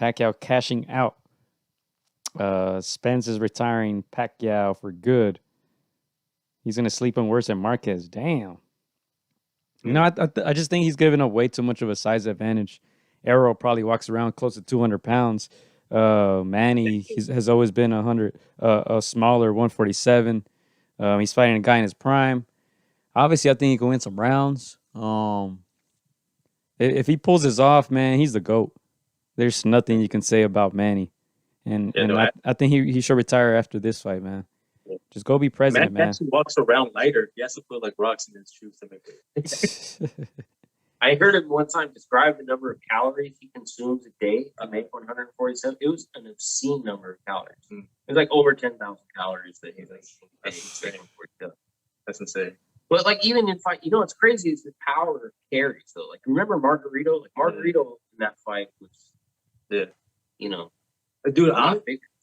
Pacquiao cashing out. Spence is retiring Pacquiao for good. He's going to sleep on worse than Marquez. Damn. You know, I just think he's giving up way too much of a size advantage. Errol probably walks around close to 200 pounds. Manny has always been a smaller 147. He's fighting a guy in his prime. Obviously, I think he can win some rounds. If he pulls this off, man, he's the GOAT. There's nothing you can say about Manny. I think he should retire after this fight, man. Just go be president, man. Actually walks around lighter. He has to put like rocks in his shoes to make it. I heard him one time describe the number of calories he consumes a day to make 147. It was an obscene number of calories. It was like over 10,000 calories that he was training for. That's insane. But like even in fight, it's crazy is the power of carries though. Like remember Margarito? Like Margarito in that fight was, dude,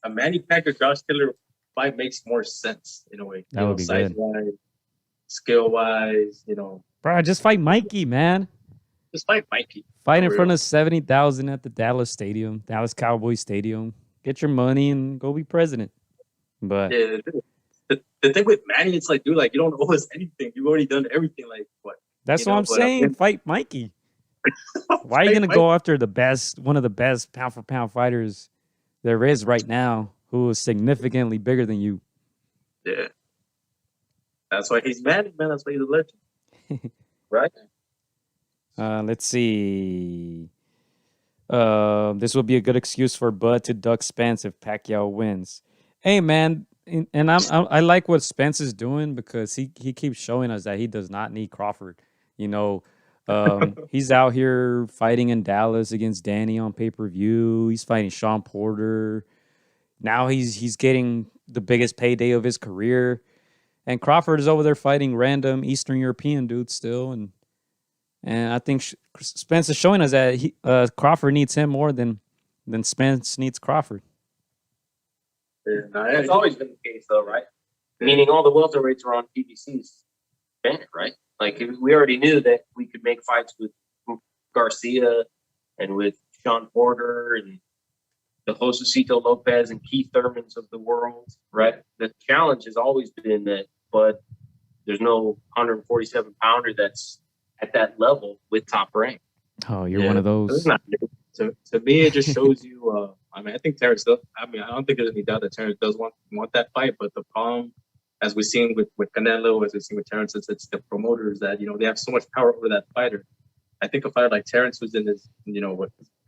a Manny Pacquiao Josh Taylor fight makes more sense in a way. That would be size good. wise, skill wise, Bro, just fight Mikey, man. Just fight Mikey. Fight in front of 70,000 at the Dallas Cowboys Stadium. Get your money and go be president. But the thing with Manny, it's like, dude, like you don't owe us anything. You've already done everything. Like what? That's what I'm saying. Fight Mikey. Why are you gonna go after one of the best pound for pound fighters there is right now, who is significantly bigger than you? Yeah. That's why he's Manny, man. That's why he's a legend. Right? Let's see. This will be a good excuse for Bud to duck Spence if Pacquiao wins. Hey, man, and I like what Spence is doing because he keeps showing us that he does not need Crawford. He's out here fighting in Dallas against Danny on pay-per-view. He's fighting Sean Porter. Now he's getting the biggest payday of his career. And Crawford is over there fighting random Eastern European dudes still. And I think Spence is showing us that Crawford needs him more than Spence needs Crawford. Yeah, that's always been the case, though, right? Meaning all the welterweights are on PBC's banner, right? Like we already knew that we could make fights with Garcia and with Sean Porter and the Josecito Lopez and Keith Thurmans of the world, right? The challenge has always been that, but there's no 147 pounder that's at that level with top rank. Oh, you're one of those. To me, it just shows you. I think Terence does. I don't think there's any doubt that Terence does want that fight. But the problem, as we've seen with Canelo, as we've seen with Terence, it's the promoters that they have so much power over that fighter. I think a fighter like Terence, who's in his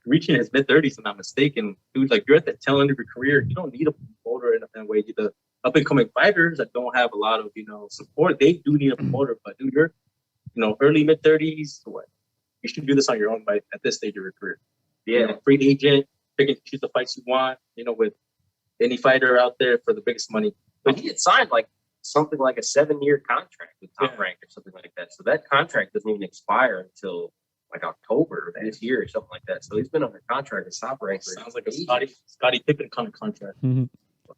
reaching his mid-30s, if I'm not mistaken, dude, like you're at the tail end of your career. You don't need a promoter in a way. The up-and-coming fighters that don't have a lot of support, they do need a promoter. But dude, you're early mid-30s. What? You should do this on your own at this stage of your career. Yeah, free agent, pick and choose the fights you want. With any fighter out there for the biggest money. But he had signed like something like a 7-year contract with Top Rank or something like that. So that contract doesn't even expire until like October of this year or something like that. So he's been under contract with Top Rank. Sounds like a Scottie Pippen kind of contract. Mm-hmm.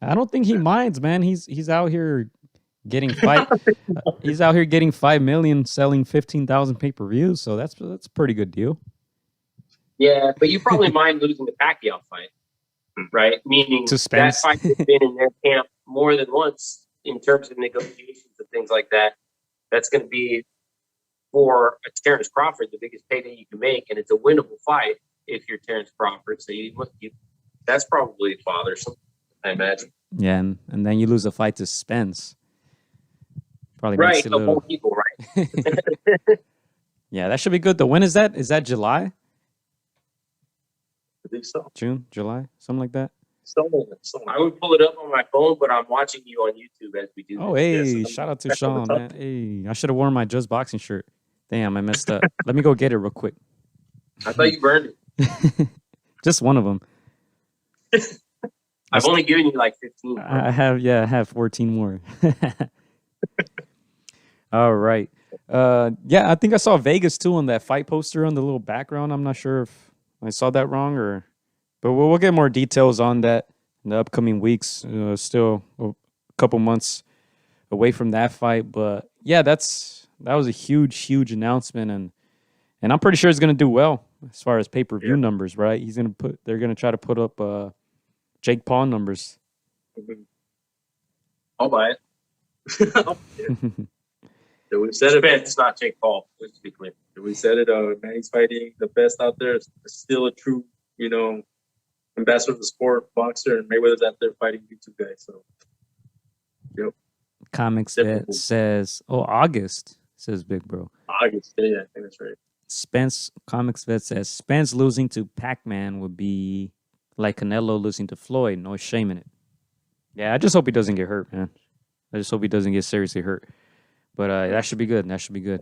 I don't think he minds, man. He's out here getting he's out here getting $5 million, selling 15,000 pay-per-views. So that's a pretty good deal. Yeah, but you probably mind losing the Pacquiao fight, right? Meaning to Spence. That fight has been in their camp more than once in terms of negotiations and things like that. That's going to be for Terence Crawford the biggest payday you can make, and it's a winnable fight if you're Terence Crawford. So that's probably bothersome, I imagine. Yeah, and then you lose a fight to Spence. Probably right, makes it a little... more people, right? Yeah, that should be good. When is that? Is that July? I think so. June, July, something like that. I would pull it up on my phone, but I'm watching you on YouTube as we do. Oh, hey, shout out to Sean, man. Hey, I should have worn my Just Boxing shirt. Damn, I messed up. Let me go get it real quick. I thought you burned it. Just one of them. I've only given you like 15. I have 14 more. All right. I think I saw Vegas too on that fight poster on the little background. I'm not sure if I saw that wrong but we'll get more details on that in the upcoming weeks. Still a couple months away from that fight, but yeah, that was a huge announcement, and I'm pretty sure it's gonna do well. as far as pay-per-view Yeah. numbers, right? They're gonna try to put up Jake Paul numbers. I'll buy it. Yeah, we said it. Spence, not Jake Paul. Let's be clear. We said it. Manny's fighting the best out there. It's still a true, ambassador of the sport, boxer, and Mayweather's out there fighting YouTube guys. So, Comics Different Vet move. says, August, says Big Bro. August, yeah, I think that's right. Spence, Comics Vet says, Spence losing to Pac-Man would be like Canelo losing to Floyd. No shame in it. Yeah, I just hope he doesn't get hurt, man. I just hope he doesn't get seriously hurt. But that should be good. That should be good.